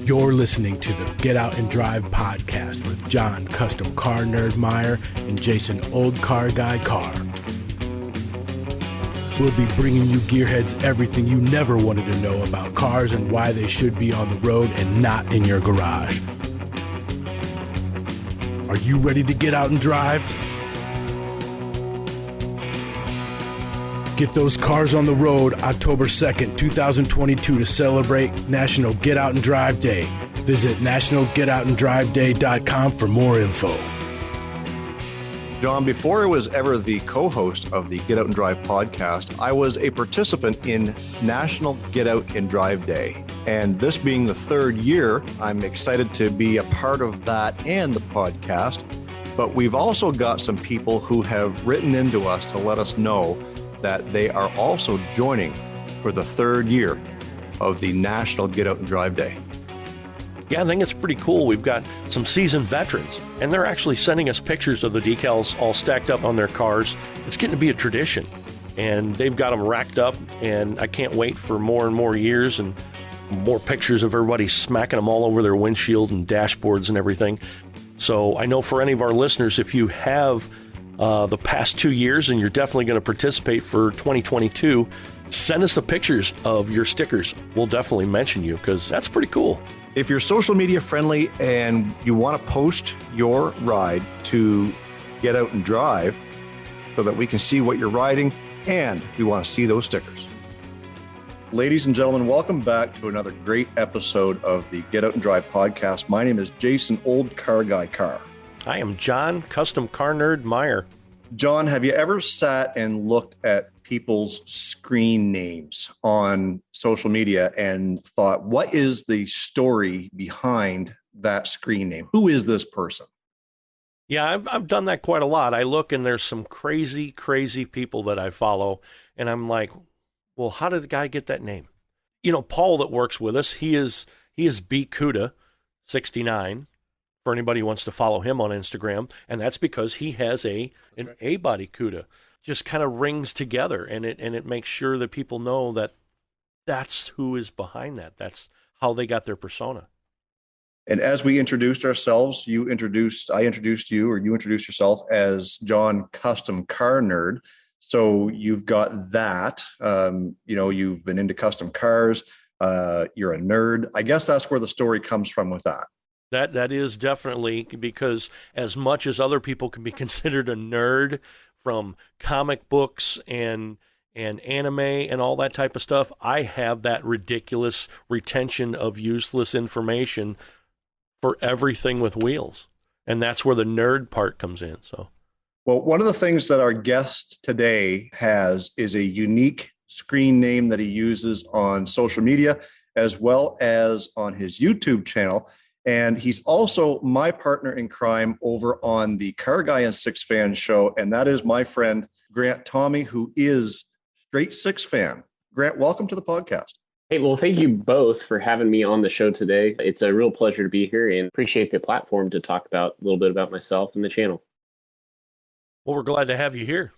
You're listening to the Get Out and Drive podcast with John, custom car nerd Meyer, and Jason, old car guy Carr. We'll be bringing you gearheads everything you never wanted to know about cars and why they should be on the road and not in your garage. Are you ready to get out and drive? Get those cars on the road October 2nd, 2022 to celebrate National Get Out and Drive Day. Visit nationalgetoutanddriveday.com for more info. John, before I was ever the co-host of the Get Out and Drive podcast, I was a participant in National Get Out and Drive Day. And this being the third year, I'm excited to be a part of that and the podcast. But we've also got some people who have written into us to let us know that they are also joining for the third year of the National Get Out and Drive Day. Yeah, I think it's pretty cool. We've got some seasoned veterans, and they're actually sending us pictures of the decals all stacked up on their cars. It's getting to be a tradition, and they've got them racked up, and I can't wait for more and more years and more pictures of everybody smacking them all over their windshield and dashboards and everything. So I know for any of our listeners, if you have the past 2 years and you're definitely going to participate for 2022, send us the pictures of your stickers. We'll definitely mention you because that's pretty cool. If you're social media friendly and you want to post your ride to Get Out and Drive so that we can see what you're riding and we want to see those stickers. Ladies and gentlemen, welcome back to another great episode of the Get Out and Drive podcast. My name is Jason, old car guy Carr. I am John, custom car nerd Meyer. John, have you ever sat and looked at people's screen names on social media and thought, what is the story behind that screen name? Who is this person? Yeah, I've done that quite a lot. I look and there's some crazy people that I follow, and I'm like, well, how did the guy get that name? You know, Paul that works with us, he is B Cuda 69. For anybody who wants to follow him on Instagram, and that's because he has an A-body CUDA. Just kind of rings together, and it makes sure that people know that that's who is behind that. That's how they got their persona. And as we introduced ourselves, I introduced you, or you introduced yourself as John, custom car nerd. So you've got that. You've been into custom cars. You're a nerd. I guess that's where the story comes from with that. That is definitely, because as much as other people can be considered a nerd from comic books and anime and all that type of stuff, I have that ridiculous retention of useless information for everything with wheels. And that's where the nerd part comes in. So, well, one of the things that our guest today has is a unique screen name that he uses on social media as well as on his YouTube channel. And he's also my partner in crime over on the Car Guy and Six Fan show. And that is my friend, Grant Thome, who is straight Six Fan. Grant, welcome to the podcast. Hey, well, thank you both for having me on the show today. It's a real pleasure to be here and appreciate the platform to talk about a little bit about myself and the channel. Well, we're glad to have you here.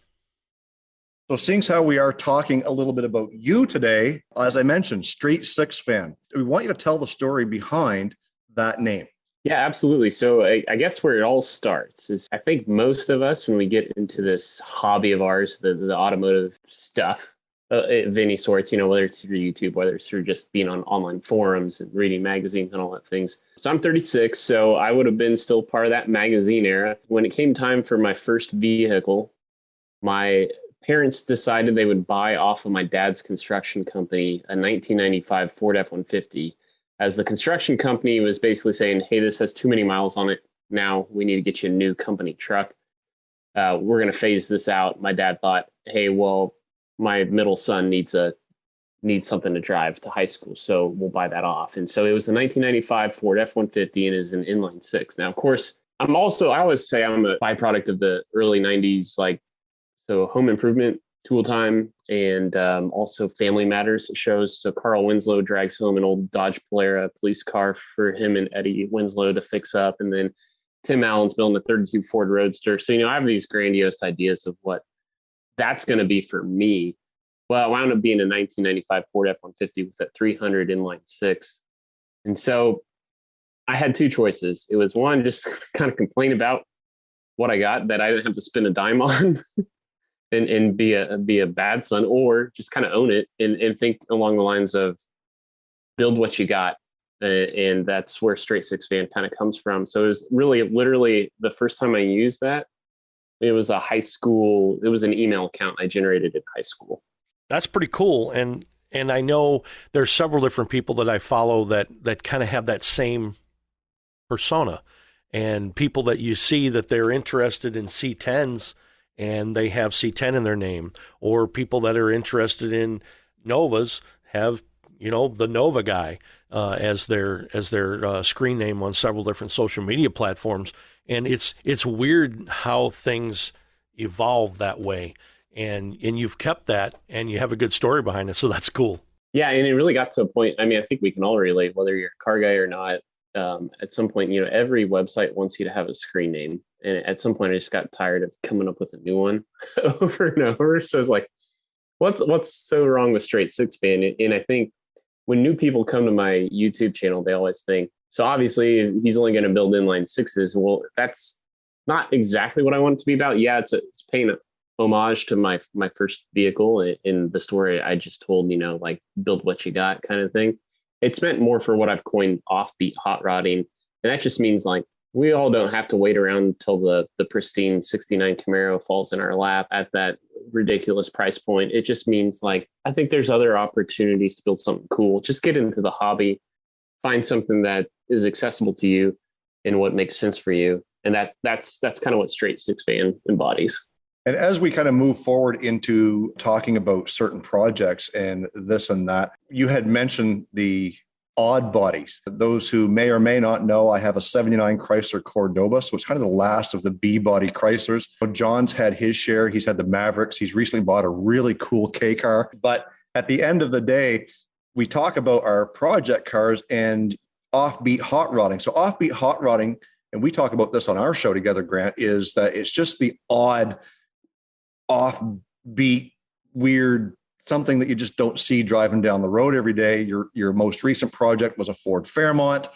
So seeing as how we are talking a little bit about you today, as I mentioned, straight Six Fan, we want you to tell the story behind that name. Yeah, absolutely. So I guess where it all starts is I think most of us, when we get into this hobby of ours, the automotive stuff of any sorts, whether it's through YouTube, whether it's through just being on online forums and reading magazines and all that things. So I'm 36, so I would have been still part of that magazine era. When it came time for my first vehicle, my parents decided they would buy off of my dad's construction company a 1995 Ford F-150. As the construction company was basically saying, hey, this has too many miles on it. Now we need to get you a new company truck. We're going to phase this out. My dad thought, hey, well, my middle son needs something to drive to high school, so we'll buy that off. And so it was a 1995 Ford F-150 and is an inline six. Now, of course, I always say I'm a byproduct of the early 90s, so home improvement, Tool Time, and also Family Matters shows. So Carl Winslow drags home an old Dodge Polara police car for him and Eddie Winslow to fix up. And then Tim Allen's building a 32 Ford Roadster. So, I have these grandiose ideas of what that's going to be for me. Well, it wound up being a 1995 Ford F-150 with a 300 inline six. And so I had two choices. It was one, just kind of complain about what I got that I didn't have to spend a dime on and be a bad son, or just kind of own it and think along the lines of build what you got. And that's where Straight Six Fan kind of comes from. So it was really literally the first time I used that. It was an email account I generated in high school. That's pretty cool. And I know there's several different people that I follow that kind of have that same persona, and people that you see that they're interested in C10s and they have C10 in their name, or people that are interested in Novas have, the Nova guy as their screen name on several different social media platforms. And it's weird how things evolve that way. And you've kept that, and you have a good story behind it. So that's cool. Yeah. And it really got to a point. I mean, I think we can all relate, whether you're a car guy or not. At some point, every website wants you to have a screen name. And at some point I just got tired of coming up with a new one over and over. So it's like, what's so wrong with Straight Six Fan? And I think when new people come to my YouTube channel, they always think, so obviously he's only going to build inline sixes. Well, that's not exactly what I want it to be about. Yeah, it's paying a homage to my first vehicle in the story I just told, like build what you got kind of thing. It's meant more for what I've coined offbeat hot rodding. And that just means like, we all don't have to wait around until the pristine 69 Camaro falls in our lap at that ridiculous price point. It just means like, I think there's other opportunities to build something cool. Just get into the hobby, find something that is accessible to you and what makes sense for you. And that's kind of what Straight Six Fan embodies. And as we kind of move forward into talking about certain projects and this and that, you had mentioned the odd bodies. Those who may or may not know, I have a 79 Chrysler Cordoba. So it's kind of the last of the B body Chryslers. John's had his share. He's had the Mavericks. He's recently bought a really cool K car. But at the end of the day, we talk about our project cars and offbeat hot rodding. So offbeat hot rodding, and we talk about this on our show together, Grant, is that it's just the odd, offbeat, weird, something that you just don't see driving down the road every day. Your most recent project was a Ford Fairmont.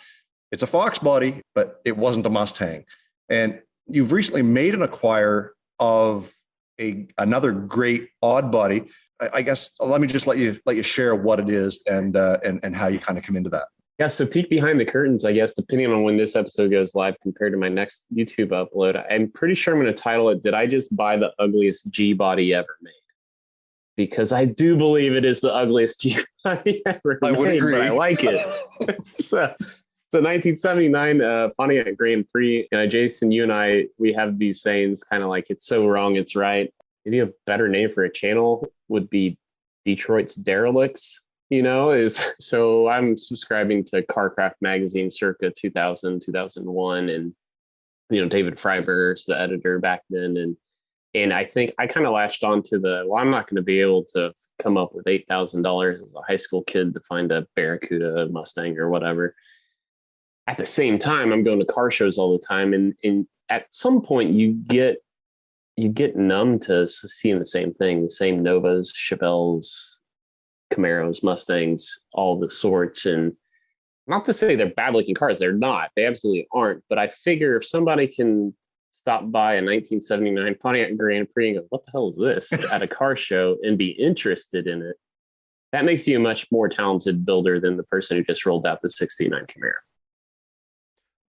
It's a Fox body, but it wasn't a Mustang. And you've recently made an acquire of another great odd body. I guess let me just let you share what it is and how you kind of come into that. Yeah, so peek behind the curtains, I guess, depending on when this episode goes live compared to my next YouTube upload. I'm pretty sure I'm going to title it, Did I Just Buy the Ugliest G Body Ever Made? Because I do believe it is the ugliest G Body ever made, would agree. But I like it. So 1979 Pontiac Grand Prix. Jason, you and I, we have these sayings kind of like, it's so wrong, it's right. Maybe a better name for a channel would be Detroit's Derelicts. So I'm subscribing to CarCraft magazine circa 2000, 2001. And, David Freiberger's the editor back then. And I think I kind of latched on to I'm not going to be able to come up with $8,000 as a high school kid to find a Barracuda, a Mustang or whatever. At the same time, I'm going to car shows all the time. And at some point you get numb to seeing the same thing, the same Novas, Chevelles, Camaros, Mustangs, all the sorts. And not to say they're bad looking cars. They're not. They absolutely aren't. But I figure if somebody can stop by a 1979 Pontiac Grand Prix and go, what the hell is this at a car show and be interested in it, that makes you a much more talented builder than the person who just rolled out the 69 Camaro.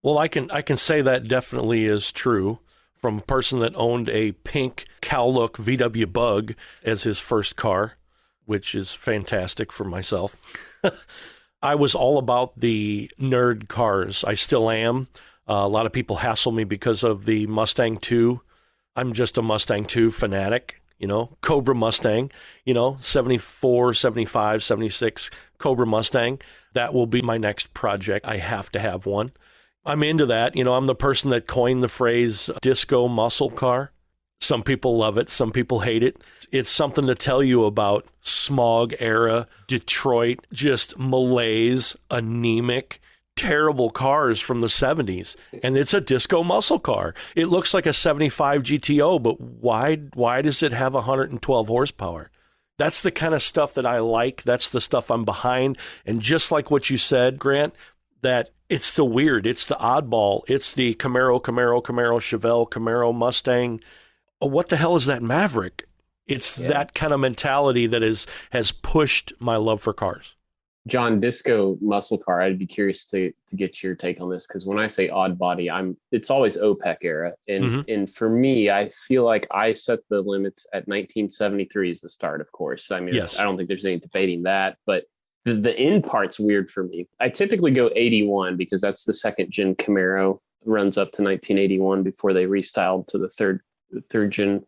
Well, I can say that definitely is true from a person that owned a pink cow-look VW Bug as his first car, which is fantastic for myself. I was all about the nerd cars. I still am. A lot of people hassle me because of the Mustang 2. I'm just a Mustang 2 fanatic, Cobra Mustang, 74, 75, 76 Cobra Mustang. That will be my next project. I have to have one. I'm into that. I'm the person that coined the phrase disco muscle car. Some people love it. Some people hate it. It's something to tell you about smog era Detroit, just malaise, anemic, terrible cars from the 70s. And it's a disco muscle car. It looks like a 75 GTO, but why does it have 112 horsepower? That's the kind of stuff that I like. That's the stuff I'm behind. And just like what you said, Grant, that it's the weird, it's the oddball, it's the Camaro, Chevelle, Camaro, Mustang. What the hell is that Maverick? It's that kind of mentality that has pushed my love for cars. John, disco muscle car, I'd be curious to get your take on this, because when I say odd body, it's always OPEC era. And for me, I feel like I set the limits at 1973 is the start, of course. I mean, yes. I don't think there's any debating that, but the end part's weird for me. I typically go 81 because that's the second gen Camaro, runs up to 1981 before they restyled to the third gen.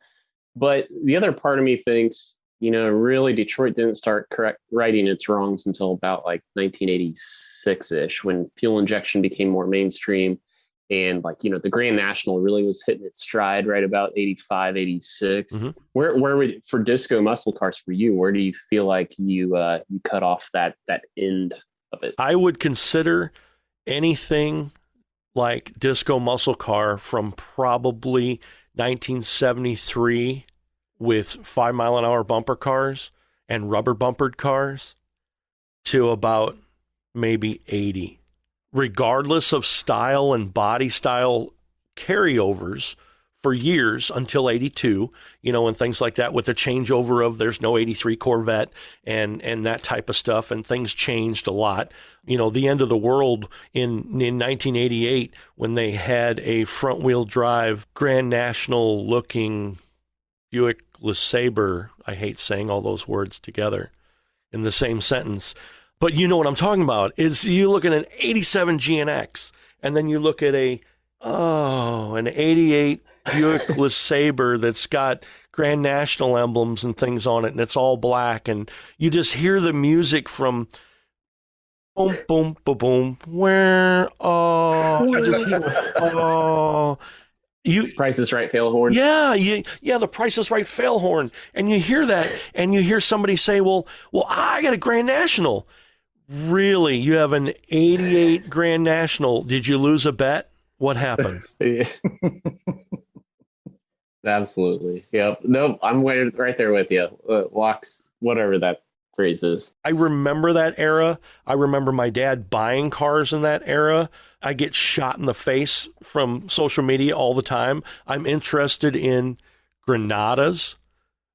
But the other part of me thinks, really Detroit didn't start righting its wrongs until about like 1986-ish, when fuel injection became more mainstream. And the Grand National really was hitting its stride right about 85, 86. Mm-hmm. Where would, for disco muscle cars for you, where do you feel like you cut off that end of it? I would consider anything like disco muscle car from probably 1973 with 5 mile an hour bumper cars and rubber bumpered cars to about maybe 80. Regardless of style and body style carryovers for years until 82, and things like that, with the changeover of there's no 83 Corvette and that type of stuff, and things changed a lot. The end of the world in 1988 when they had a front wheel drive Grand National looking Buick LeSabre. I hate saying all those words together in the same sentence. But you know what I'm talking about. Is you look at an 87 GNX, and then you look at an 88 Buick LeSabre that's got Grand National emblems and things on it, and it's all black, and you just hear the music from boom, boom, boom, boom, where, you just hear, Price is Right fail horn. Yeah, the Price is Right fail horn, and you hear that, and you hear somebody say, well, I got a Grand National. Really? You have an 88 Grand National. Did you lose a bet? What happened? Absolutely. Yep. Nope. I'm right there with you. Locks, whatever that phrase is. I remember that era. I remember my dad buying cars in that era. I get shot in the face from social media all the time. I'm interested in Granadas.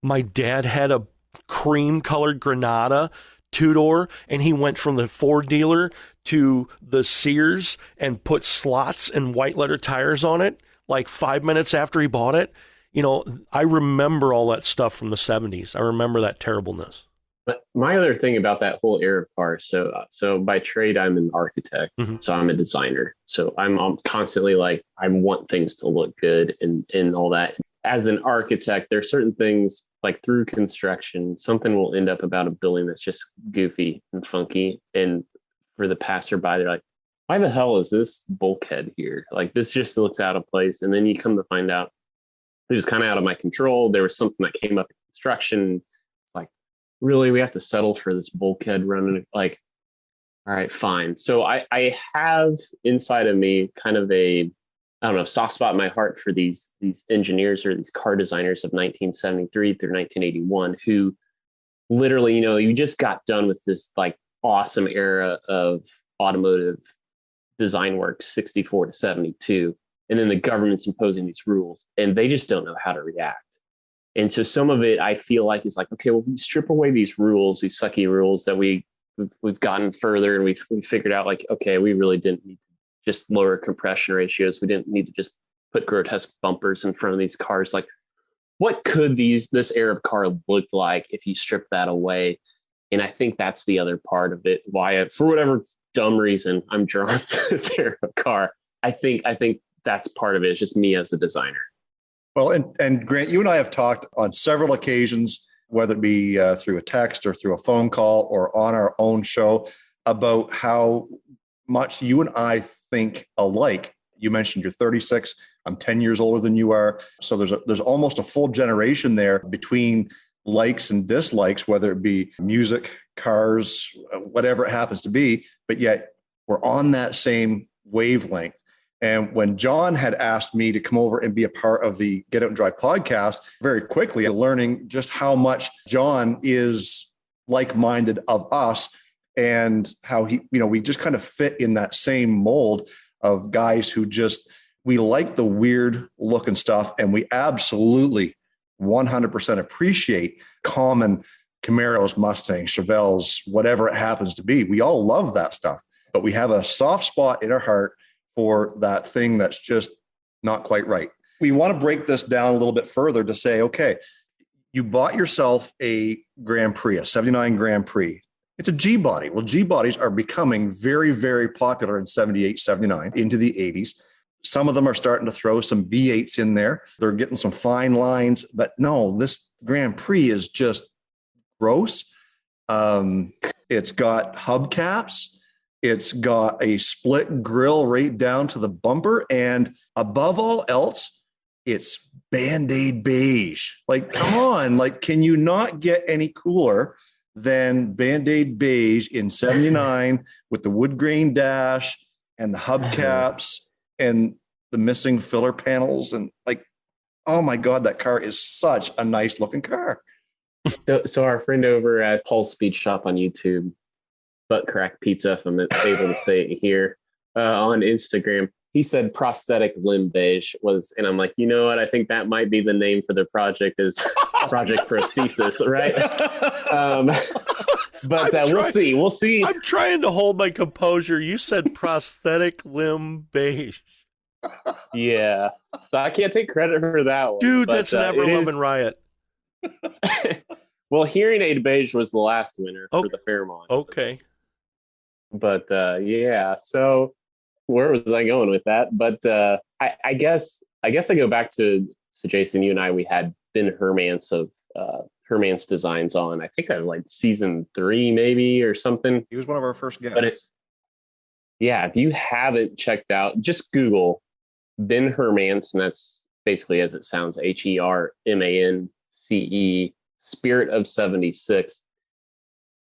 My dad had a cream-colored Granada two-door, and he went from the Ford dealer to the Sears and put slots and white letter tires on it like 5 minutes after he bought it. I remember all that stuff from the 70s. I remember that terribleness. But my other thing about that whole era of cars, so by trade, I'm an architect, so I'm a designer. So I'm constantly like, I want things to look good and all that. As an architect, there are certain things like through construction, something will end up about a building that's just goofy and funky. And for the passerby, they're like, why the hell is this bulkhead here? Like, this just looks out of place. And then you come to find out it was kind of out of my control. There was something that came up in construction. It's like, really, we have to settle for this bulkhead running? Like, all right, fine. So I have inside of me kind of a, I don't know, soft spot in my heart for these engineers or these car designers of 1973 through 1981 who literally, you just got done with this like awesome era of automotive design work, 64 to 72. And then the government's imposing these rules and they just don't know how to react. And so some of it I feel like is like, okay, well, we strip away these rules, these sucky rules that we've gotten further and we figured out like, okay, we really didn't need to just lower compression ratios. We didn't need to just put grotesque bumpers in front of these cars. Like, what could this era of car look like if you strip that away? And I think that's the other part of it. Why, for whatever dumb reason, I'm drawn to this era of car. I think that's part of it. It's just me as a designer. Well, and Grant, you and I have talked on several occasions, whether it be through a text or through a phone call or on our own show, about how much you and I think alike. You mentioned you're 36. I'm 10 years older than you are. So there's almost a full generation there between likes and dislikes, whether it be music, cars, whatever it happens to be. But yet we're on that same wavelength. And when John had asked me to come over and be a part of the Get Out and Drive podcast, very quickly learning just how much John is like-minded of us. and how we just kind of fit in that same mold of guys who we like the weird looking stuff, and we absolutely 100% appreciate common Camaros, Mustangs, Chevelles, whatever it happens to be. We all love that stuff, but we have a soft spot in our heart for that thing that's just not quite right. We want to break this down a little bit further to say, okay, you bought yourself a Grand Prix, a 79 Grand Prix. It's a G body. Well, G bodies are becoming very, very popular in 78, 79 into the 80s. Some of them are starting to throw some V8s in there. They're getting some fine lines, but no, this Grand Prix is just gross. It's got hubcaps. It's got a split grill right down to the bumper. And above all else, it's Band-Aid beige. Like, come on. Like, can you not get any cooler than Band-Aid beige in 79 with the wood grain dash and the hubcaps and the missing filler panels? And like, oh my God, that car is such a nice looking car. So our friend over at Paul's Speed Shop on YouTube, Butt Crack Pizza, if I'm able to say it here, on Instagram, he said prosthetic limb beige was, and I'm like, you know what? I think that might be the name for the project, is Project Prosthesis, right? But we'll see. I'm trying to hold my composure. You said prosthetic limb beige. Yeah. So I can't take credit for that one. Dude, that's never Love and Riot. Well, Hearing Aid beige was the last winner for the Fairmont. Okay. But yeah, so where was I going with that? But I guess I go back to, so Jason, you and I, we had Ben Hermance of Hermance Designs on. I think like season 3 maybe or something. He was one of our first guests. But if you haven't checked out, just Google Ben Hermance, and that's basically as it sounds, HERMANCE, Spirit of 76.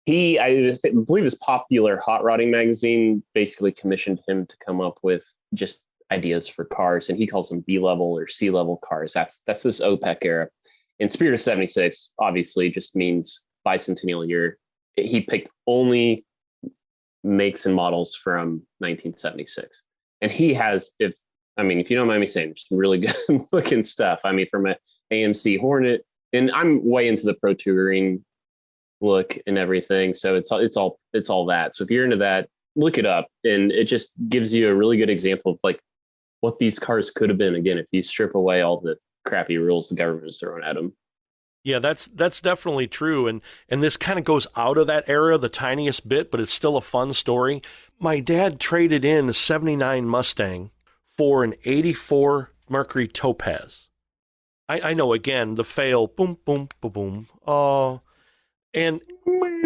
I believe his Popular Hot Rodding magazine basically commissioned him to come up with just ideas for cars, and he calls them B-level or C-level cars. That's this OPEC era. And Spirit of 76 obviously just means bicentennial year. He picked only makes and models from 1976. And he has, if you don't mind me saying, some really good looking stuff. I mean, from an AMC Hornet, and I'm way into the Pro Touring look and everything. So it's all that. So if you're into that, look it up, and it just gives you a really good example of like what these cars could have been. Again, if you strip away all the crappy rules the government is throwing at them. Yeah, that's definitely true. And this kind of goes out of that era the tiniest bit, but it's still a fun story. My dad traded in a 79 Mustang for an 84 Mercury Topaz. I know, again, the fail, boom, boom, boom, boom. Oh, and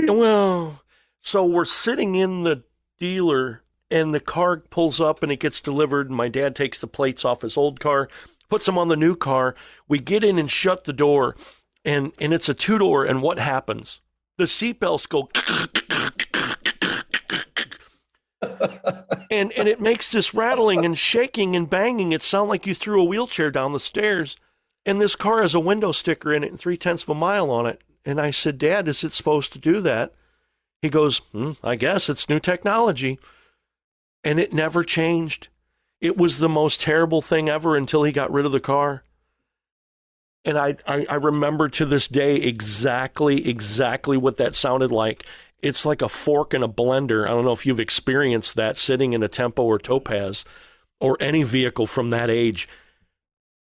well, so we're sitting in the dealer and the car pulls up and it gets delivered. And my dad takes the plates off his old car, puts them on the new car. We get in and shut the door, and it's a 2-door. And what happens? The seatbelts go and it makes this rattling and shaking and banging. It sounds like you threw a wheelchair down the stairs. And this car has a window sticker in it and 0.3 of a mile on it. And I said, Dad, is it supposed to do that? He goes, I guess it's new technology. And it never changed. It was the most terrible thing ever until he got rid of the car. And I remember to this day exactly what that sounded like. It's like a fork in a blender. I don't know if you've experienced that sitting in a Tempo or Topaz or any vehicle from that age.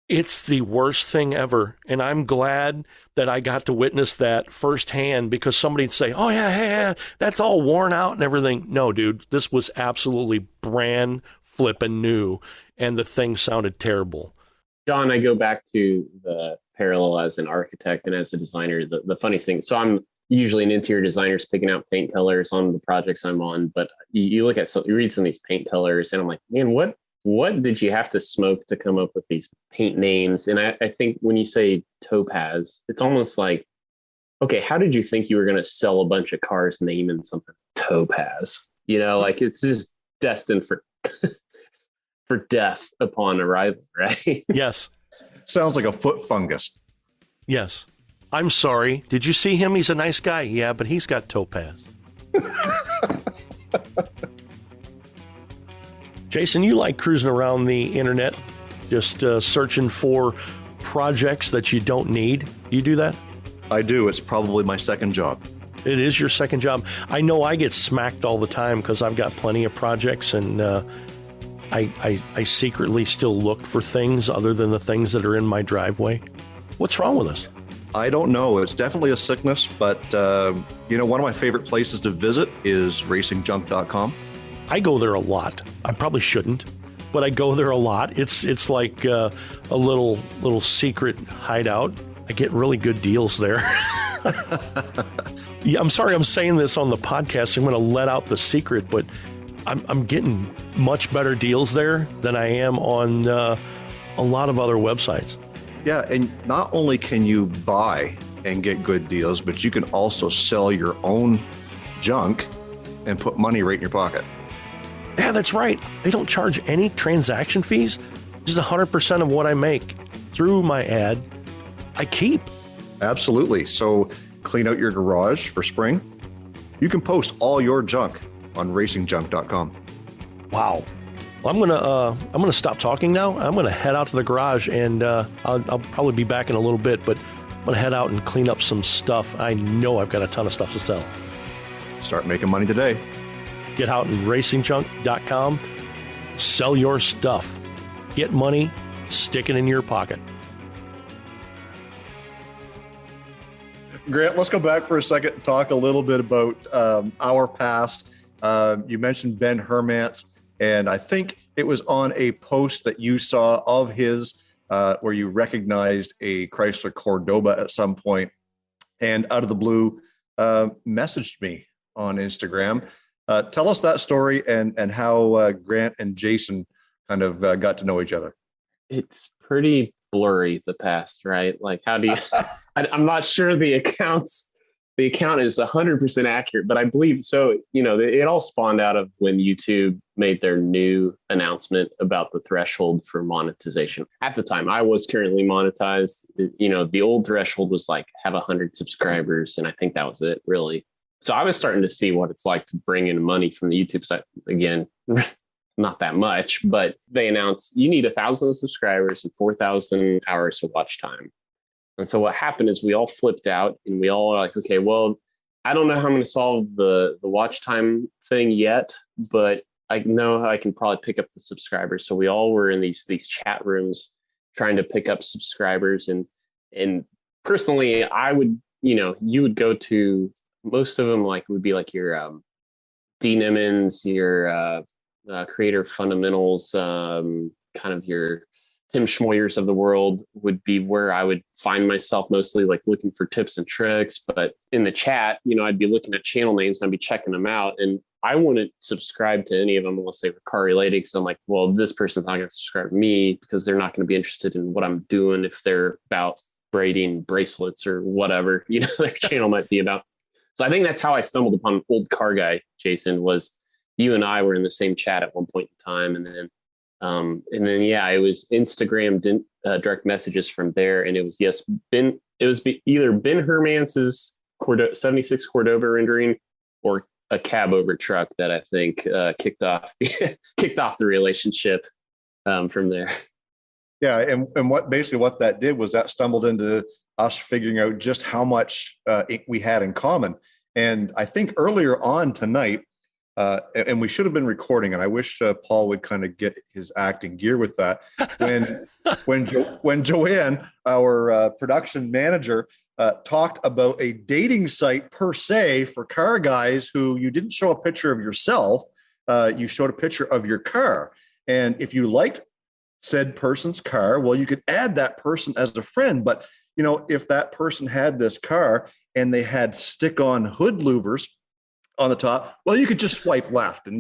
It's the worst thing ever. And I'm glad that I got to witness that firsthand, because somebody'd say, oh, yeah, that's all worn out and everything. No, dude, this was absolutely brand flippin' new. And the thing sounded terrible. John, I go back to the parallel as an architect and as a designer. The funniest thing, so I'm usually an interior designer picking out paint colors on the projects I'm on, but you look at you read some of these paint colors and I'm like, man, what did you have to smoke to come up with these paint names? And I think when you say Topaz, it's almost like, okay, how did you think you were going to sell a bunch of cars naming something Topaz? Like it's just destined for for death upon arrival, right? Yes. Sounds like a foot fungus. Yes. I'm sorry. Did you see him? He's a nice guy. Yeah, but he's got Topaz. Jason, you like cruising around the internet, just searching for projects that you don't need. You do that? I do. It's probably my second job. It is your second job. I know I get smacked all the time because I've got plenty of projects, and I secretly still look for things other than the things that are in my driveway. What's wrong with us? I don't know. It's definitely a sickness, but one of my favorite places to visit is racingjunk.com. I go there a lot. I probably shouldn't, but I go there a lot. It's like a little secret hideout. I get really good deals there. Yeah, I'm sorry I'm saying this on the podcast. I'm going to let out the secret, but I'm getting much better deals there than I am on a lot of other websites. Yeah, and not only can you buy and get good deals, but you can also sell your own junk and put money right in your pocket. Yeah, that's right. They don't charge any transaction fees. Just 100% of what I make through my ad, I keep. Absolutely. So clean out your garage for spring. You can post all your junk on racingjunk.com. Wow. Well, I'm gonna stop talking now. I'm gonna head out to the garage, and I'll probably be back in a little bit. But I'm gonna head out and clean up some stuff. I know I've got a ton of stuff to sell. Start making money today. Get out in racingjunk.com. Sell your stuff. Get money. Stick it in your pocket. Grant, let's go back for a second and talk a little bit about our past. You mentioned Ben Hermance, and I think it was on a post that you saw of his where you recognized a Chrysler Cordoba at some point, and out of the blue messaged me on Instagram. Tell us that story and how Grant and Jason kind of got to know each other. It's pretty blurry, the past, right? Like, how do you I'm not sure the account is 100% accurate, but I believe so. It all spawned out of when YouTube made their new announcement about the threshold for monetization. At the time, I was currently monetized. The old threshold was like have 100 subscribers, and I think that was it, really. So I was starting to see what it's like to bring in money from the YouTube side. Again, not that much, but they announced you need 1,000 subscribers and 4,000 hours of watch time. And so what happened is we all flipped out, and we all are like, okay, well, I don't know how I'm going to solve the watch time thing yet, but I know I can probably pick up the subscribers. So we all were in these chat rooms trying to pick up subscribers. And personally, I would, you would go to most of them, like would be like your D Nimmons, your Creator Fundamentals, kind of your Tim Schmoyers of the world would be where I would find myself mostly, like looking for tips and tricks. But in the chat, I'd be looking at channel names and I'd be checking them out. And I wouldn't subscribe to any of them unless they were car related. Because I'm like, well, this person's not going to subscribe to me because they're not going to be interested in what I'm doing if they're about braiding bracelets or whatever, their channel might be about. So I think that's how I stumbled upon Old Car Guy, Jason, was you and I were in the same chat at one point in time. And then, it was Instagram direct messages from there. And it was, either Ben Hermance's 76 Cordoba rendering or a cab over truck that I think kicked off the relationship from there. Yeah. And what that did was that stumbled into us figuring out just how much we had in common. And I think earlier on tonight, and we should have been recording, and I wish Paul would kind of get his acting gear with that. When Joanne, our production manager, talked about a dating site per se for car guys who you didn't show a picture of yourself, you showed a picture of your car. And if you liked said person's car, well, you could add that person as a friend. But if that person had this car and they had stick-on hood louvers on the top, well, you could just swipe left and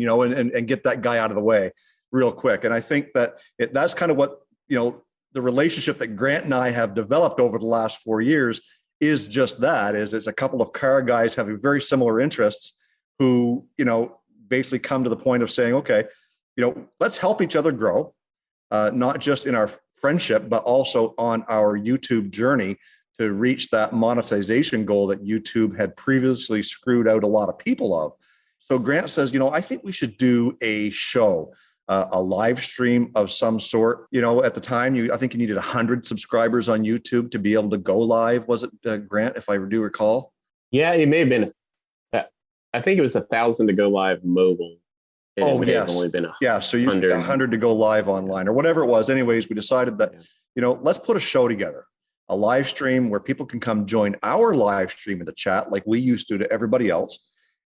get that guy out of the way real quick. And I think that that's kind of what the relationship that Grant and I have developed over the last 4 years is just that. Is it's a couple of car guys having very similar interests who basically come to the point of saying, okay, let's help each other grow, not just in our friendship, but also on our YouTube journey to reach that monetization goal that YouTube had previously screwed out a lot of people of. So Grant says, I think we should do a show a live stream of some sort. At the time, I think you needed 100 subscribers on YouTube to be able to go live. Was it, Grant, if I do recall? Yeah, it may have been. I think it was 1,000 to go live mobile. And it may have only been so you 100 to go live online or whatever it was. Anyways, we decided that, let's put a show together, a live stream where people can come join our live stream in the chat like we used to everybody else,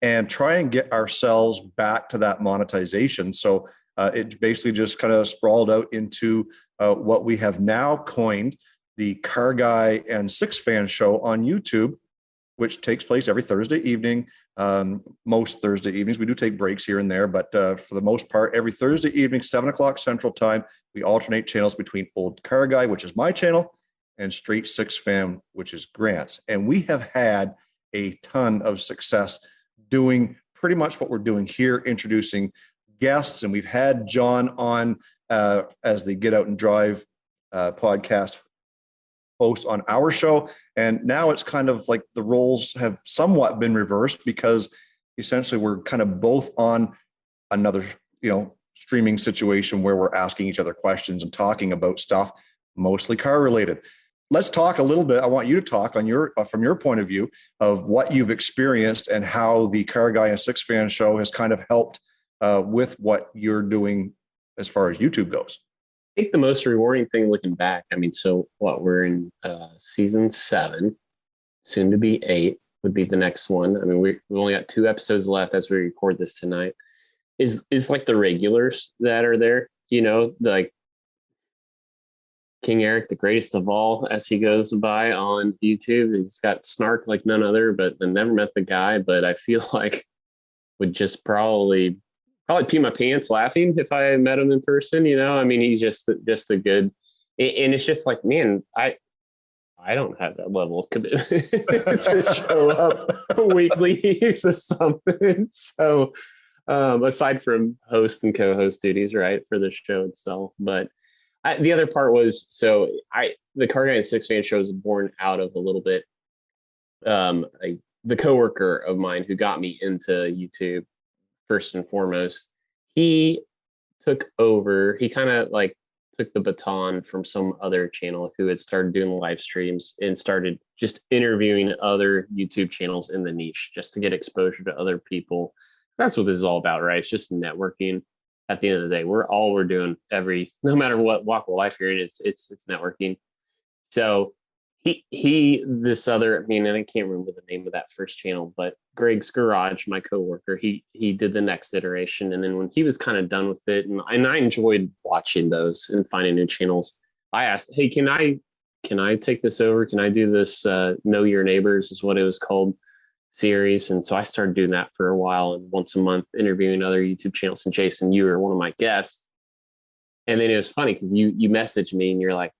and try and get ourselves back to that monetization. So it basically just kind of sprawled out into what we have now coined the Car Guy and Six Fan Show on YouTube, which takes place every Thursday evening. Most Thursday evenings. We do take breaks here and there, but for the most part, every Thursday evening, 7:00 Central Time, we alternate channels between Old Car Guy, which is my channel, and Straight Six Fan, which is Grant's. And we have had a ton of success doing pretty much what we're doing here, introducing guests. And we've had John on as the Get Out and Drive podcast host on our show. And now it's kind of like the roles have somewhat been reversed, because essentially we're kind of both on another, streaming situation where we're asking each other questions and talking about stuff mostly car related. Let's talk a little bit. I want you to talk on from your point of view of what you've experienced and how the Car Guy and Six Fan Show has kind of helped with what you're doing as far as YouTube goes. I think the most rewarding thing looking back, we're in season 7, soon to be 8 would be the next one. I mean, we've only got 2 episodes left as we record this tonight. Is like the regulars that are there, like King Eric, the greatest of all, as he goes by on YouTube. He's got snark like none other, but I never met the guy, but I feel like would just probably pee my pants laughing if I met him in person. He's just a good, and it's just like, man, I don't have that level of commitment to show up weekly to something. So aside from host and co-host duties, right, for the show itself, but the other part was, the Car Guy and Six Fan Show was born out of a little bit, the coworker of mine who got me into YouTube. First and foremost, he took over. He kind of like took the baton from some other channel who had started doing live streams and started just interviewing other YouTube channels in the niche just to get exposure to other people. That's what this is all about, right? It's just networking. At the end of the day, we're doing no matter what walk of life you're in, it's networking. So this other, and I can't remember the name of that first channel, but Greg's Garage, my coworker, he did the next iteration. And then when he was kind of done with it, and I enjoyed watching those and finding new channels, I asked, hey, can I take this over? Can I do this Know Your Neighbors is what it was called series? And so I started doing that for a while, and once a month interviewing other YouTube channels. And Jason, you were one of my guests. And then it was funny because you messaged me and you're like,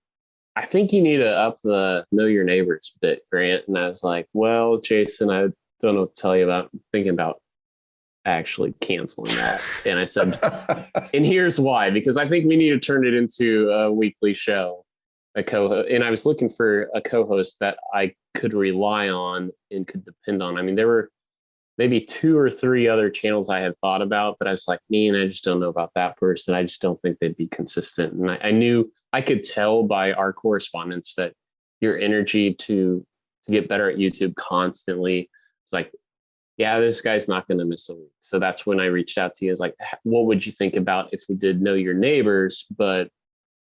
I think you need to up the Know Your Neighbors bit, Grant. And I was like, well, Jason, I don't know what to tell you about. I'm thinking about actually canceling that. And I said, and here's why, because I think we need to turn it into a weekly show, a co-host. And I was looking for a co-host that I could rely on and could depend on. There were maybe 2 or 3 other channels I had thought about, but I was like, man, I just don't know about that person. I just don't think they'd be consistent. And I knew, I could tell by our correspondence that your energy to get better at YouTube constantly, it's like, yeah, this guy's not going to miss a week. So that's when I reached out to you. I was like, what would you think about if we did Know Your Neighbors, but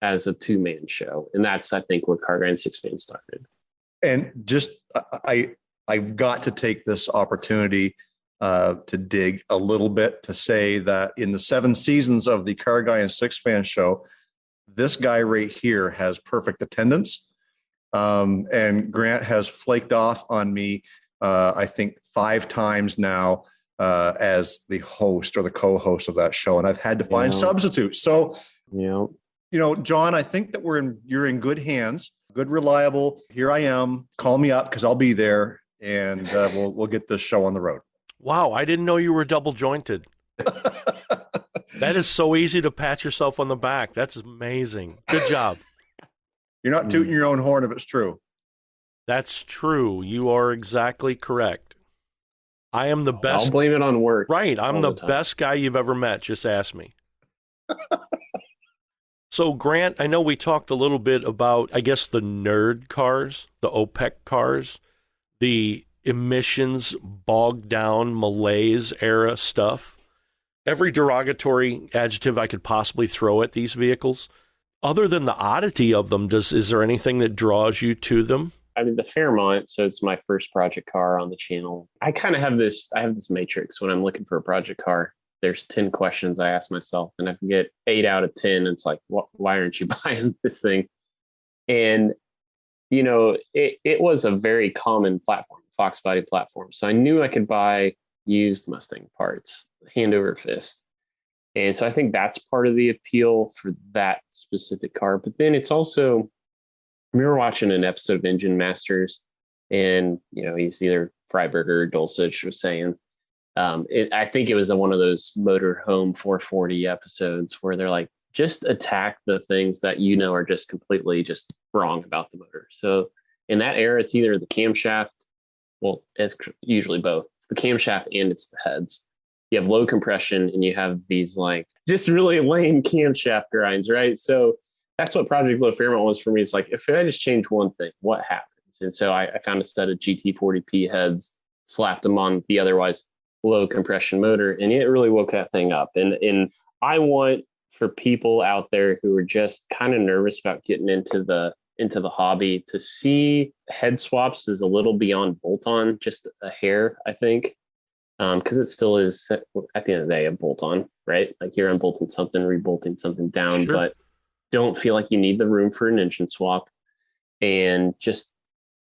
as a 2-man show? And that's, I think, where Car Guy and Six Fan started. And just, I've got to take this opportunity to dig a little bit to say that in the 7 seasons of the Car Guy and Six Fan Show, this guy right here has perfect attendance. And Grant has flaked off on me, I think 5 times now as the host or the co-host of that show. And I've had to find substitutes. So, John, I think that you're in good hands, good, reliable. Here I am. Call me up because I'll be there, and we'll get this show on the road. Wow. I didn't know you were double jointed. That is so easy to pat yourself on the back. That's amazing. Good job. You're not tooting your own horn if it's true. That's true. You are exactly correct. I am the best. I'll blame it on work. Right. I'm the best guy you've ever met. Just ask me. So, Grant, I know we talked a little bit about, I guess, the nerd cars, the OPEC cars, the emissions, bogged down malaise era stuff. Every derogatory adjective I could possibly throw at these vehicles. Other than the oddity of them, is there anything that draws you to them? I mean, the Fairmont, so it's my first project car on the channel. I kind of have this matrix when I'm looking for a project car. There's 10 questions I ask myself, and I can get 8 out of 10. It's like, why aren't you buying this thing? And, you know, it was a very common platform, Fox body platform. So I knew I could buy used Mustang parts, hand over fist. And so I think that's part of the appeal for that specific car. But then it's also, we were watching an episode of Engine Masters, and, you know, he's either Freiberger or Dulcich was saying, I think it was one of those Motorhome 440 episodes where they're like, just attack the things that you know are just completely just wrong about the motor. So in that era, it's either the camshaft, well, it's usually both. It's the camshaft and it's the heads. You have low compression and you have these like just really lame camshaft grinds, right? So that's what Project Low Fairmont was for me. It's like, if I just change one thing, what happens? And so I found a set of GT40P heads, slapped them on the otherwise low compression motor, and it really woke that thing up. And I want for people out there who are just kind of nervous about getting into the hobby to see head swaps is a little beyond bolt-on, just a hair, I think. Because it still is, at the end of the day, a bolt-on, right? Like you're unbolting something, rebolting something down, Sure. But don't feel like you need the room for an engine swap, and just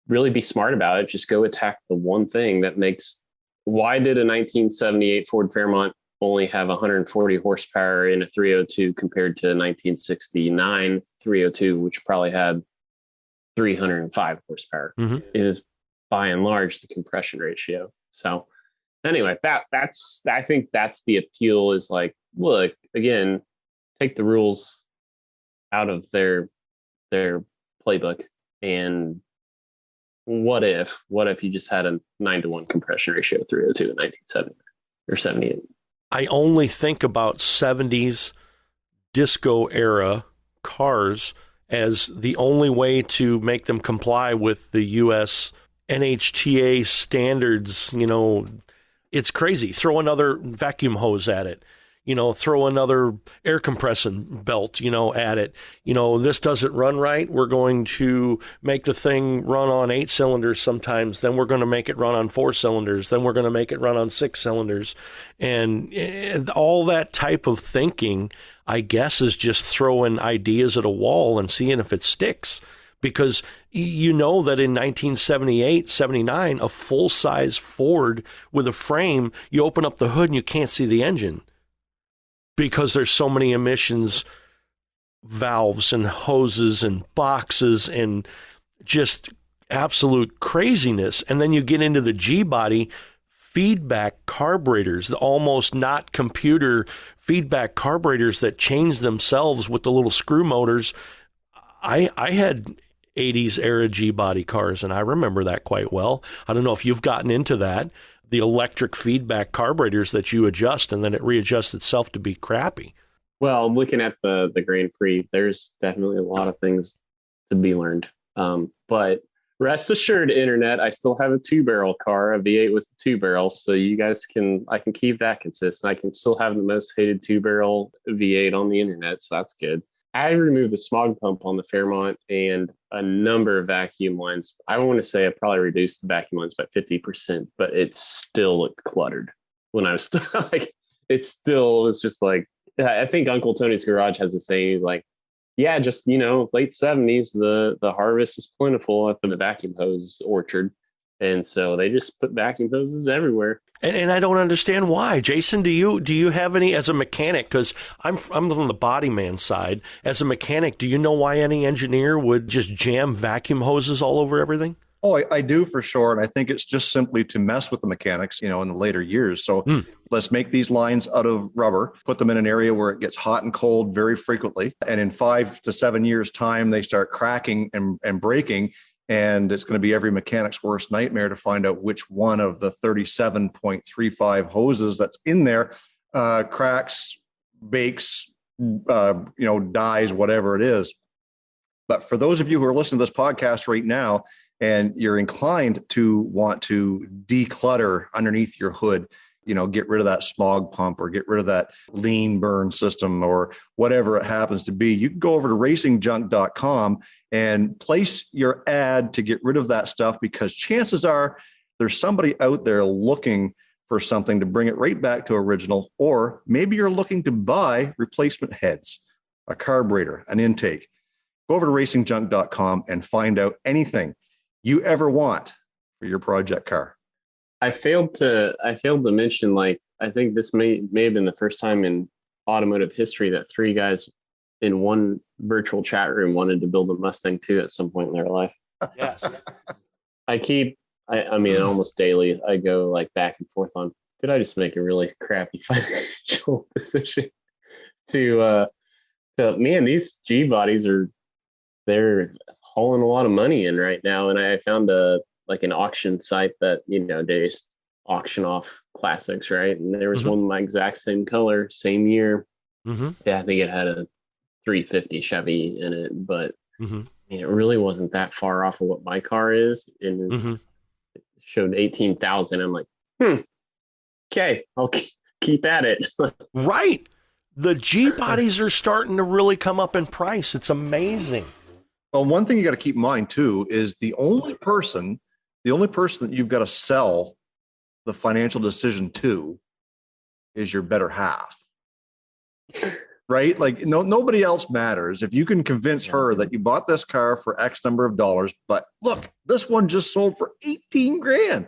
really be smart about it. Just go attack the one thing that makes. Why did a 1978 Ford Fairmont only have 140 horsepower in a 302 compared to a 1969 302, which probably had 305 horsepower? Mm-hmm. It is by and large the compression ratio. So anyway, I think that's the appeal, is like, look, again, take the rules out of their playbook, and what if you just had a 9-to-1 compression ratio 302 in 1970 or 78? I only think about 70s disco era cars as the only way to make them comply with the US NHTA standards. You know, it's crazy. Throw another vacuum hose at it. You know, throw another air compression belt, you know, at it. You know, this doesn't run right. We're going to make the thing run on 8 cylinders sometimes. Then we're going to make it run on 4 cylinders. Then we're going to make it run on 6 cylinders. And all that type of thinking, I guess, is just throwing ideas at a wall and seeing if it sticks. Because you know that in 1978, 79, a full-size Ford with a frame, you open up the hood and you can't see the engine, because there's so many emissions valves and hoses and boxes and just absolute craziness. And then you get into the G-body feedback carburetors, the almost not computer feedback carburetors that change themselves with the little screw motors. I had 80s era G-body cars, and I remember that quite well. I don't know if you've gotten into that. The electric feedback carburetors that you adjust, and then it readjusts itself to be crappy. Well, looking at the Grand Prix, there's definitely a lot of things to be learned. But rest assured, Internet, I still have a 2-barrel car, a V8 with a 2-barrel. So I can keep that consistent. I can still have the most hated 2-barrel V8 on the Internet. So that's good. I removed the smog pump on the Fairmont and a number of vacuum lines. I want to say I probably reduced the vacuum lines by 50%, but it still looked cluttered when I was like, it still was just like, I think Uncle Tony's Garage has a saying. He's like, yeah, just, you know, late 70s, the harvest was plentiful at the vacuum hose orchard. And so they just put vacuum hoses everywhere. And I don't understand why. Jason, do you have any, as a mechanic, because I'm on the body man side, as a mechanic, do you know why any engineer would just jam vacuum hoses all over everything? Oh, I do for sure. And I think it's just simply to mess with the mechanics, you know, in the later years. So let's make these lines out of rubber, put them in an area where it gets hot and cold very frequently. And in 5 to 7 years' time, they start cracking and breaking. And it's going to be every mechanic's worst nightmare to find out which one of the 37.35 hoses that's in there cracks, bakes, dyes, whatever it is. But for those of you who are listening to this podcast right now, and you're inclined to want to declutter underneath your hood, get rid of that smog pump or get rid of that lean burn system or whatever it happens to be, you can go over to racingjunk.com and place your ad to get rid of that stuff, because chances are there's somebody out there looking for something to bring it right back to original, or maybe you're looking to buy replacement heads, a carburetor, an intake. Go over to racingjunk.com and find out anything you ever want for your project car. I failed to mention, like, I think this may have been the first time in automotive history that three guys in one virtual chat room wanted to build a Mustang 2 at some point in their life. Yes. I mean, almost daily, I go like back and forth on, did I just make a really crappy financial decision man, these G bodies they're hauling a lot of money in right now. And I found an auction site that, they just auction off classics, right? And there was one my exact same color, same year. Mm-hmm. Yeah, I think it had a 350 Chevy in it, but it really wasn't that far off of what my car is. And it showed 18,000. I'm like, okay, I'll keep at it. Right. The G bodies are starting to really come up in price. It's amazing. Well, one thing you got to keep in mind too is the only person that you've got to sell the financial decision to is your better half, right? Like nobody else matters. If you can convince her that you bought this car for X number of dollars, but look, this one just sold for 18 grand.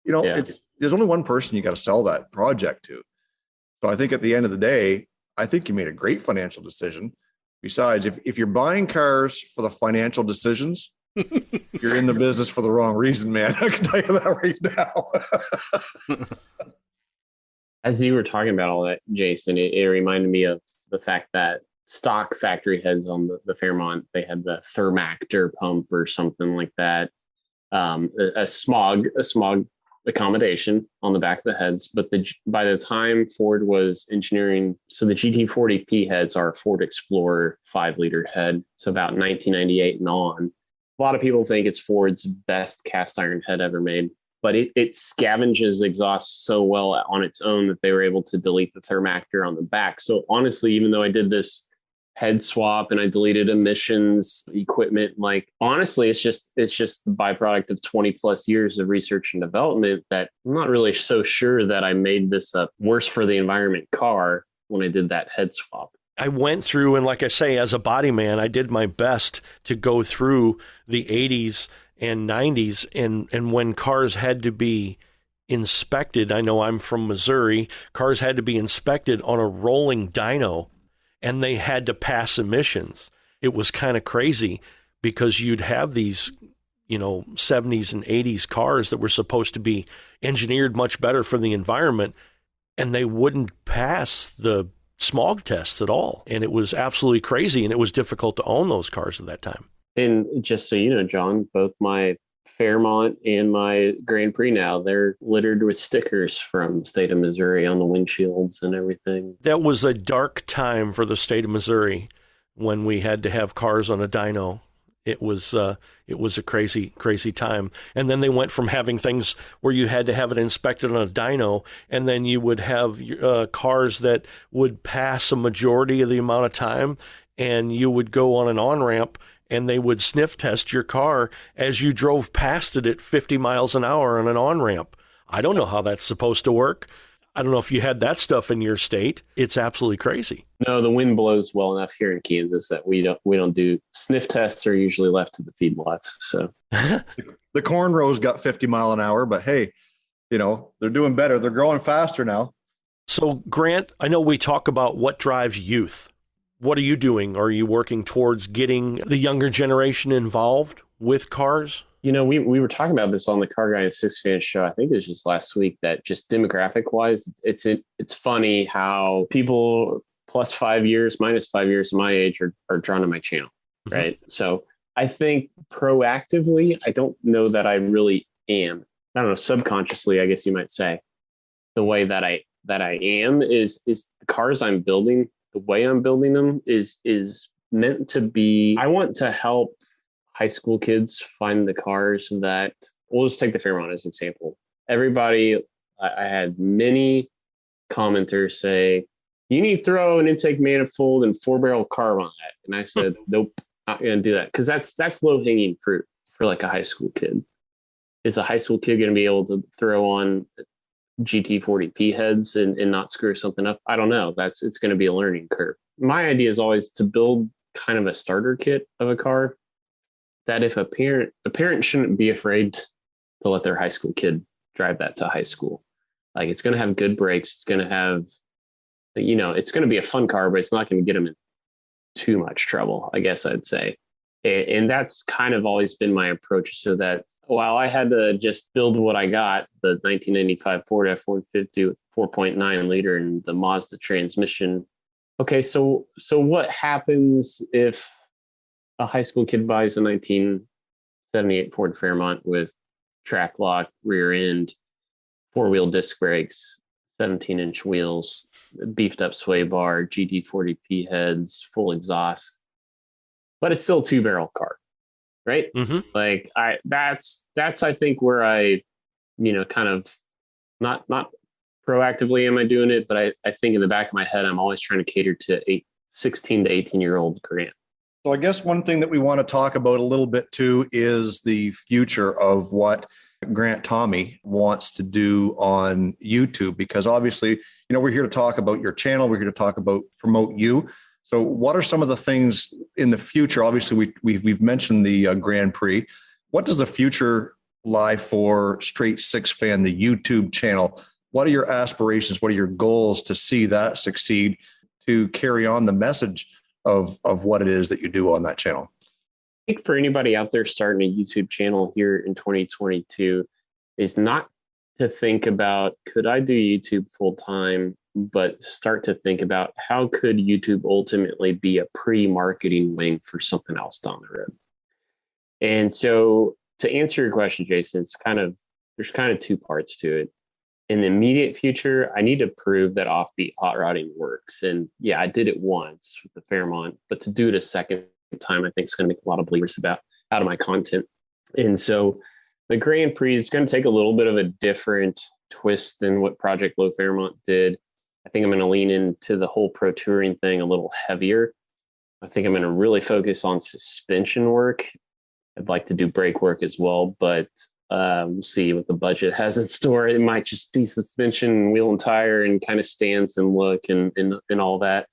There's only one person you got to sell that project to. So I think at the end of the day, I think you made a great financial decision. Besides, if you're buying cars for the financial decisions, you're in the business for the wrong reason, man. I can tell you that right now. As you were talking about all that, Jason, it reminded me of the fact that stock factory heads on the Fairmont, they had the Thermactor pump or something like that, a smog accommodation on the back of the heads. But by the time Ford was engineering, so the GT40P heads are Ford Explorer 5-liter head. So about 1998 and on. A lot of people think it's Ford's best cast iron head ever made, but it scavenges exhaust so well on its own that they were able to delete the Thermactor on the back. So honestly, even though I did this head swap and I deleted emissions equipment, like honestly, it's just the byproduct of 20 plus years of research and development that I'm not really so sure that I made this a worse for the environment car when I did that head swap. I went through, and like I say, as a body man, I did my best to go through the 80s and 90s, and when cars had to be inspected, I know I'm from Missouri, cars had to be inspected on a rolling dyno, and they had to pass emissions. It was kind of crazy because you'd have these, 70s and 80s cars that were supposed to be engineered much better for the environment, and they wouldn't pass the smog tests at all. And it was absolutely crazy, and it was difficult to own those cars at that time. And just so you know, John, both my Fairmont and my Grand Prix now, they're littered with stickers from the state of Missouri on the windshields and everything. That was a dark time for the state of Missouri when we had to have cars on a dyno. It was a crazy, crazy time. And then they went from having things where you had to have it inspected on a dyno, and then you would have cars that would pass a majority of the amount of time, and you would go on an on-ramp, and they would sniff test your car as you drove past it at 50 miles an hour on an on-ramp. I don't know how that's supposed to work. I don't know if you had that stuff in your state. It's absolutely crazy. No, the wind blows well enough here in Kansas that we don't do sniff tests. Are usually left to the feedlots. So the corn rows got 50 mile an hour, but hey, they're doing better. They're growing faster now. So Grant, I know we talk about what drives youth. What are you doing? Are you working towards getting the younger generation involved with cars? We were talking about this on the Car Guy and Six Fan show. I think it was just last week, that just demographic wise, it's funny how people plus 5 years, minus 5 years of my age are drawn to my channel. Mm-hmm. Right. So I think proactively, I don't know that I really am. I don't know, subconsciously, I guess you might say, the way that I am is the cars I'm building the way I'm building them is meant to be, I want to help high school kids find the cars that, we'll just take the Fairmont as an example. Everybody, I had many commenters say, you need to throw an intake manifold and 4-barrel carb on that. And I said, nope, not going to do that. Because that's low hanging fruit for like a high school kid. Is a high school kid going to be able to throw on GT40P heads and not screw something up? I don't know. It's going to be a learning curve. My idea is always to build kind of a starter kit of a car that if a parent shouldn't be afraid to let their high school kid drive that to high school. Like, it's going to have good brakes. It's going to have, it's going to be a fun car, but it's not going to get them in too much trouble, I guess I'd say. And that's kind of always been my approach, so that while I had to just build what I got, the 1995 Ford F-150 with 4.9 liter and the Mazda transmission. Okay, so what happens if a high school kid buys a 1978 Ford Fairmont with track lock rear end, 4-wheel disc brakes, 17-inch wheels, beefed up sway bar, GT40P heads, full exhaust, but it's still a 2-barrel car, right? Mm-hmm. Like that's I think where I, kind of not proactively am I doing it, but I think in the back of my head, I'm always trying to cater to 16 to 18-year-old Grant. So I guess one thing that we want to talk about a little bit too is the future of what Grant Thome wants to do on YouTube, because obviously, we're here to talk about your channel. We're here to promote you. So what are some of the things in the future? Obviously, we've mentioned the Grand Prix. What does the future lie for Straight Six Fan, the YouTube channel? What are your aspirations? What are your goals to see that succeed, to carry on the message of what it is that you do on that channel? I think for anybody out there starting a YouTube channel here in 2022 is not to think about, could I do YouTube full time, but start to think about how could YouTube ultimately be a pre-marketing wing for something else down the road. And so to answer your question, Jason, there's kind of two parts to it. In the immediate future, I need to prove that offbeat hot rodding works. And yeah, I did it once with the Fairmont, but to do it a second time, I think it's going to make a lot of believers out of my content. And so the Grand Prix is going to take a little bit of a different twist than what Project Low Fairmont did. I think I'm going to lean into the whole pro touring thing a little heavier. I think I'm going to really focus on suspension work. I'd like to do brake work as well, but we'll see what the budget has in store. It might just be suspension, wheel and tire, and kind of stance and look and all that.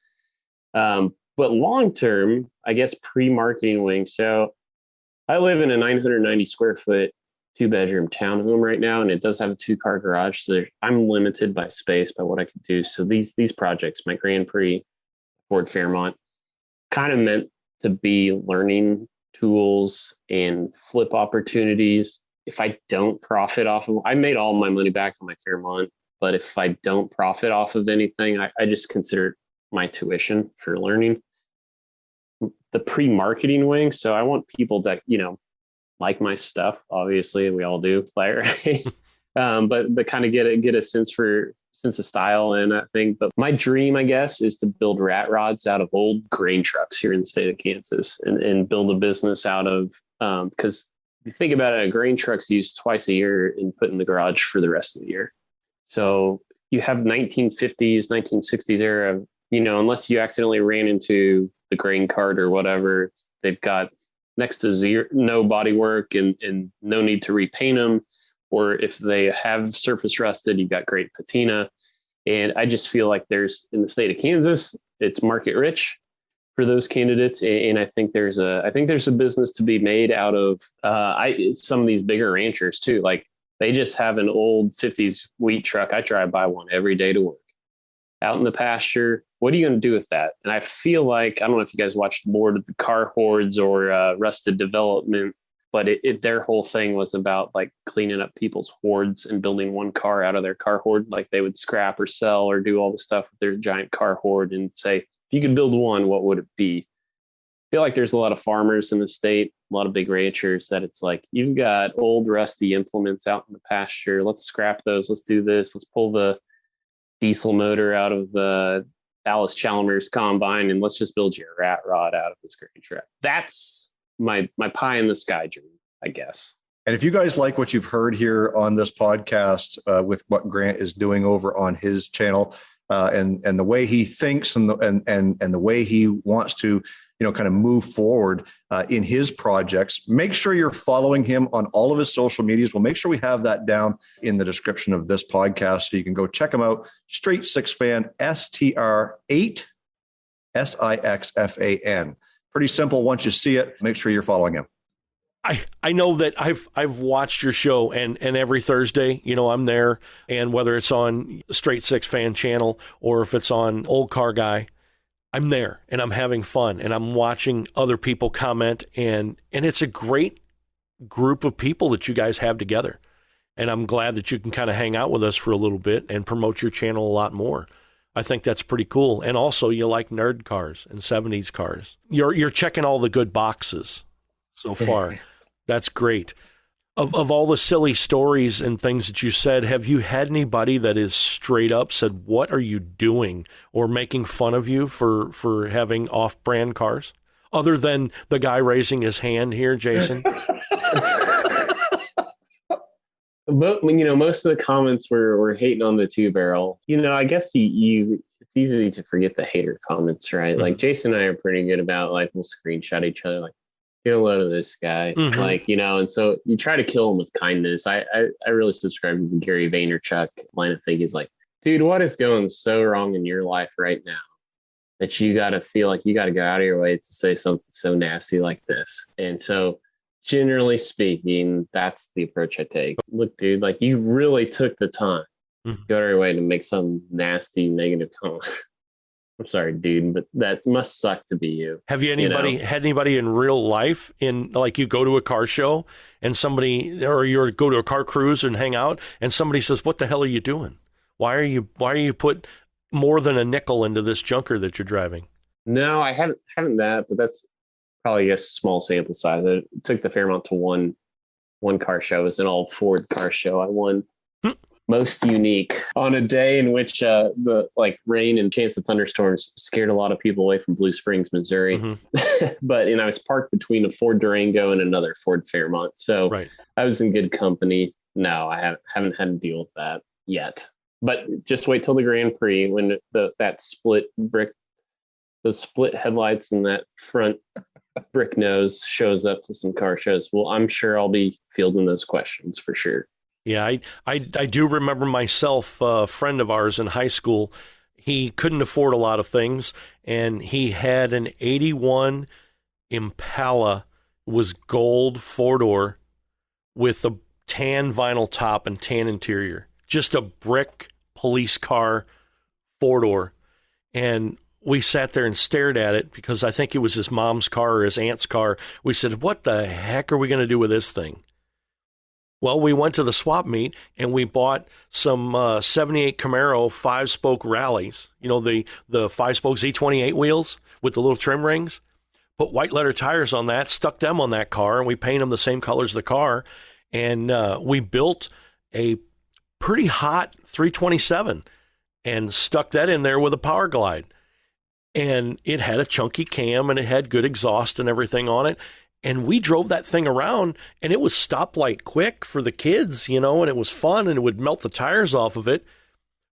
But long term, I guess pre-marketing wing. So I live in a 990 square foot 2-bedroom townhome right now, and it does have a 2-car garage. So I'm limited by space, by what I could do. So these projects, my Grand Prix, Ford Fairmont, kind of meant to be learning tools and flip opportunities. If I don't profit off of, I made all my money back on my Fairmont, but if I don't profit off of anything, I just consider it my tuition for learning. The pre-marketing wing. So I want people that, like my stuff, obviously, we all do, right? But kind of get a sense of style and that thing. But my dream, I guess, is to build rat rods out of old grain trucks here in the state of Kansas and build a business out of, because if you think about it, a grain truck's used twice a year and put in the garage for the rest of the year. So you have 1950s, 1960s era, unless you accidentally ran into the grain cart or whatever, they've got next to zero, no body work and no need to repaint them. Or if they have surface rusted, you've got great patina. And I just feel like there's, in the state of Kansas, it's market rich for those candidates. And I think there's a business to be made out of some of these bigger ranchers too. Like, they just have an old 50s wheat truck. I drive by one every day to work out in the pasture. What are you going to do with that? And I feel like, I don't know if you guys watched Lord of the Car Hordes or Rusted Development, but their whole thing was about like cleaning up people's hordes and building one car out of their car horde. Like, they would scrap or sell or do all the stuff with their giant car horde and say, if you could build one, what would it be? I feel like there's a lot of farmers in the state, a lot of big ranchers, that it's like, you've got old rusty implements out in the pasture. Let's scrap those. Let's do this. Let's pull the diesel motor out of the Dallas Chalmers combine and let's just build you a rat rod out of this grain truck. That's my pie in the sky dream, I guess. And if you guys like what you've heard here on this podcast with what Grant is doing over on his channel and the way he thinks and the way he wants to, kind of move forward in his projects, make sure you're following him on all of his social medias. We'll make sure we have that down in the description of this podcast so you can go check him out. Straight Six Fan, STR8 SIXFAN. Pretty simple. Once you see it, make sure you're following him. I know that I've watched your show and every Thursday, I'm there, and whether it's on Straight Six Fan channel or if it's on Old Car Guy, I'm there and I'm having fun and I'm watching other people comment and it's a great group of people that you guys have together. And I'm glad that you can kind of hang out with us for a little bit and promote your channel a lot more. I think that's pretty cool. And also you like nerd cars and 70s cars. You're checking all the good boxes so far. That's great. Of all the silly stories and things that you said, have you had anybody that is straight up said, what are you doing? Or making fun of you for having off-brand cars? Other than the guy raising his hand here, Jason? But most of the comments were hating on the 2-barrel. I guess it's easy to forget the hater comments, right? Mm-hmm. Like Jason and I are pretty good about we'll screenshot each other get a load of this guy, mm-hmm. And so you try to kill him with kindness. I really subscribe to the Gary Vaynerchuk line of thinking. He's like, dude, what is going so wrong in your life right now that you got to feel like you got to go out of your way to say something so nasty like this? And so generally speaking, that's the approach I take. Look, dude, you really took the time to go out of your way to make some nasty negative comment. I'm sorry, dude, but that must suck to be you. Have you had anybody in real life you go to a car show and somebody, or you go to a car cruise and hang out and somebody says, what the hell are you doing? Why are you put more than a nickel into this junker that you're driving? No, I haven't that, but that's probably a small sample size. It took the Fairmont to one car show. It was an all Ford car show. I won most unique on a day in which the rain and chance of thunderstorms scared a lot of people away from Blue Springs, Missouri. Mm-hmm. But I was parked between a Ford Durango and another Ford Fairmont, so right. I was in good company. No, I haven't had to deal with that yet. But just wait till the Grand Prix when that split brick, the split headlights and that front brick nose shows up to some car shows. Well, I'm sure I'll be fielding those questions for sure. Yeah, I do remember myself, a friend of ours in high school, he couldn't afford a lot of things, and he had an 81 Impala, was gold 4-door with a tan vinyl top and tan interior. Just a brick police car 4-door. And we sat there and stared at it because I think it was his mom's car or his aunt's car. We said, what the heck are we going to do with this thing? Well, we went to the swap meet and we bought some 78 Camaro 5-spoke rallies, the 5-spoke Z28 wheels with the little trim rings, put white letter tires on that, stuck them on that car, and we painted them the same color as the car. And we built a pretty hot 327 and stuck that in there with a power glide. And it had a chunky cam and it had good exhaust and everything on it. And we drove that thing around, and it was stoplight quick for the kids, and it was fun, and it would melt the tires off of it.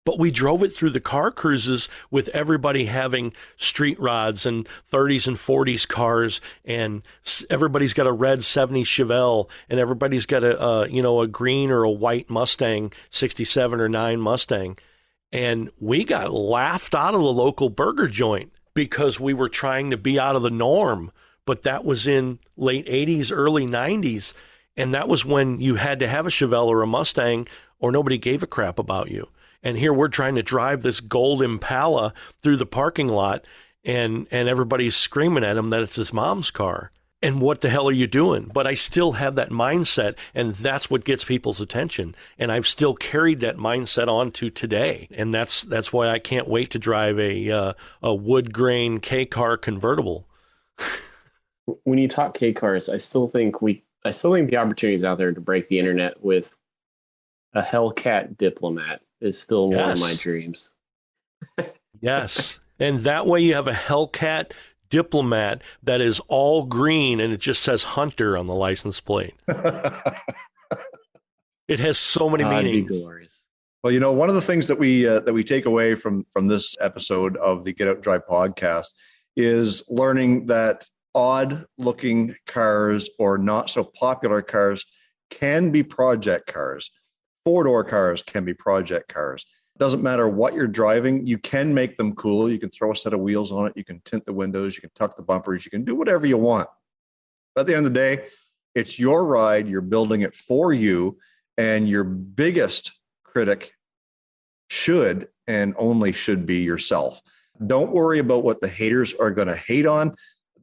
But we drove it through the car cruises with everybody having street rods and 30s and 40s cars, and everybody's got a red 70 Chevelle, and everybody's got a green or a white Mustang, 67 or 9 Mustang. And we got laughed out of the local burger joint because we were trying to be out of the norm. But that was in late 80s, early 90s. And that was when you had to have a Chevelle or a Mustang or nobody gave a crap about you. And here we're trying to drive this gold Impala through the parking lot and everybody's screaming at him that it's his mom's car. And what the hell are you doing? But I still have that mindset, and that's what gets people's attention. And I've still carried that mindset on to today. And that's why I can't wait to drive a wood grain K-car convertible. When you talk K cars, I still think the opportunities out there to break the internet with a Hellcat Diplomat is still one of my dreams. Yes. And that way you have a Hellcat Diplomat that is all green and it just says Hunter on the license plate. It has so many meanings. That'd be glorious. Well, one of the things that we take away from this episode of the Get Out and Drive podcast is learning that odd-looking cars or not so popular cars can be project cars. Four-door cars can be project cars. Doesn't matter what you're driving, you can make them cool. You can throw a set of wheels on it. You can tint the windows. You can tuck the bumpers. You can do whatever you want. But at the end of the day, it's your ride. You're building it for you. And your biggest critic should and only should be yourself. Don't worry about what the haters are going to hate on.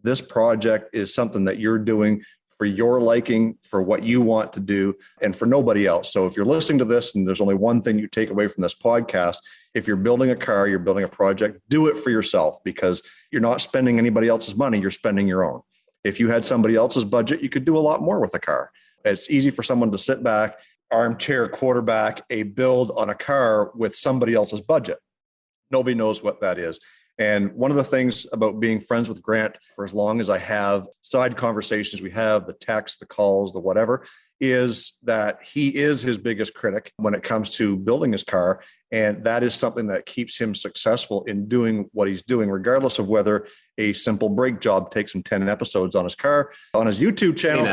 This project is something that you're doing for your liking, for what you want to do, and for nobody else. So if you're listening to this and there's only one thing you take away from this podcast, if you're building a car, you're building a project, do it for yourself, because you're not spending anybody else's money, you're spending your own. If you had somebody else's budget, you could do a lot more with a car. It's easy for someone to sit back, armchair quarterback a build on a car with somebody else's budget. Nobody knows what that is. And one of the things about being friends with Grant for as long as I have, side conversations we have, the texts, the calls, the whatever, is that he is his biggest critic when it comes to building his car. And that is something that keeps him successful in doing what he's doing, regardless of whether a simple brake job takes him 10 episodes on his car, on his YouTube channel.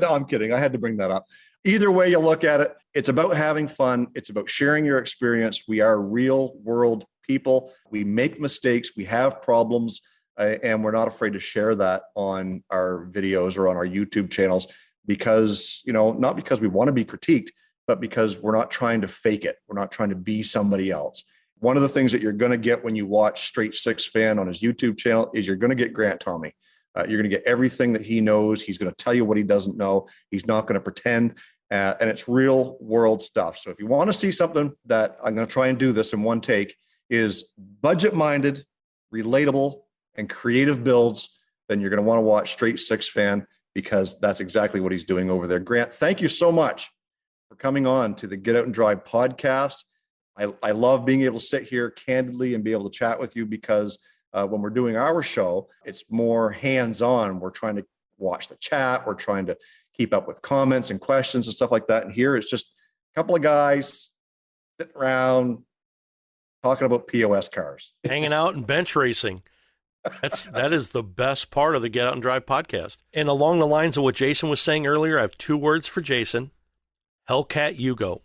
No, I'm kidding. I had to bring that up. Either way you look at it, it's about having fun. It's about sharing your experience. We are real world people. We make mistakes. We have problems, and we're not afraid to share that on our videos or on our YouTube channels because, not because we want to be critiqued, but because we're not trying to fake it. We're not trying to be somebody else. One of the things that you're going to get when you watch Straight Six Fan on his YouTube channel is you're going to get Grant Thome. You're going to get everything that he knows. He's going to tell you what he doesn't know. He's not going to pretend. And it's real world stuff. So if you want to see something that I'm going to try and do this in one take is budget-minded, relatable, and creative builds, then you're going to want to watch Straight Six Fan, because that's exactly what he's doing over there. Grant, thank you so much for coming on to the Get Out and Drive podcast. I love being able to sit here candidly and be able to chat with you, because when we're doing our show, it's more hands-on. We're trying to watch the chat. We're trying to keep up with comments and questions and stuff like that. And here it's just a couple of guys sitting around talking about POS cars. Hanging out and bench racing. That is the best part of the Get Out and Drive podcast. And along the lines of what Jason was saying earlier, I have two words for Jason. Hellcat Yugo.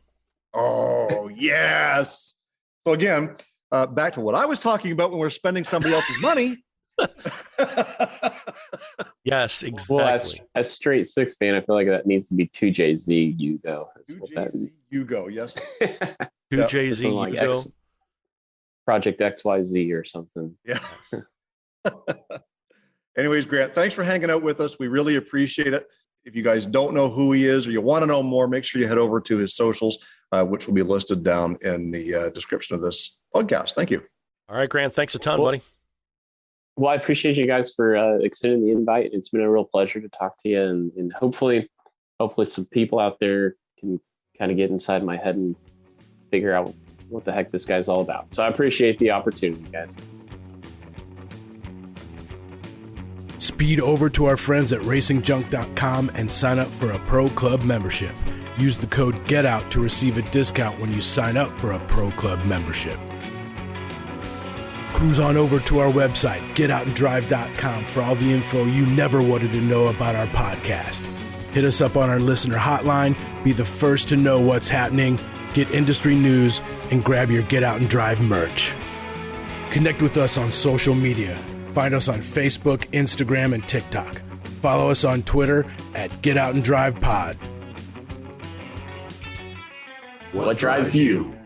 Oh, yes. So again, back to what I was talking about when we're spending somebody else's money. Yes, exactly. Well, as Straight Six Fan, I feel like that needs to be 2JZ Yugo. 2JZ Yugo, yes. 2JZ Yugo. Project XYZ or something. Yeah. Anyways, Grant, thanks for hanging out with us. We really appreciate it. If you guys don't know who he is or you want to know more, make sure you head over to his socials, which will be listed down in the description of this podcast. Thank you. All right, Grant. Thanks a ton, buddy. Well, I appreciate you guys for extending the invite. It's been a real pleasure to talk to you, and hopefully some people out there can kind of get inside my head and figure out what the heck this guy's all about. So I appreciate the opportunity, guys. Speed over to our friends at racingjunk.com and sign up for a Pro Club membership. Use the code GETOUT to receive a discount when you sign up for a Pro Club membership. Cruise on over to our website, getoutanddrive.com, for all the info you never wanted to know about our podcast. Hit us up on our listener hotline, be the first to know what's happening, get industry news, and grab your Get Out and Drive merch. Connect with us on social media. Find us on Facebook, Instagram, and TikTok. Follow us on Twitter at Get Out and Drive Pod. What drives you?